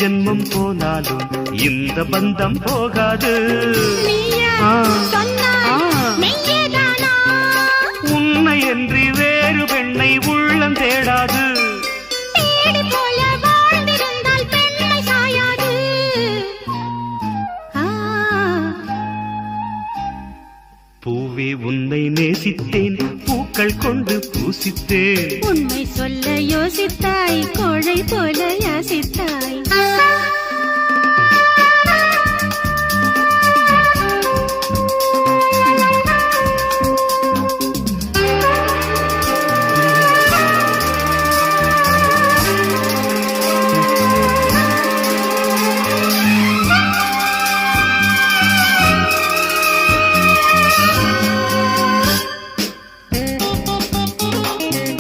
ஜென்மம் போனாலும் இந்த பந்தம் போகாது. உன்னை என்று வேறு பெண்ணை உள்ளம் தேடாது. பூவே உன்னை நேசித்தேன், பூக்கள் கொண்டு பூசித்தேன். உண்மை சொல்ல யோசித்தாய், கோழை போல யாசித்தாய்.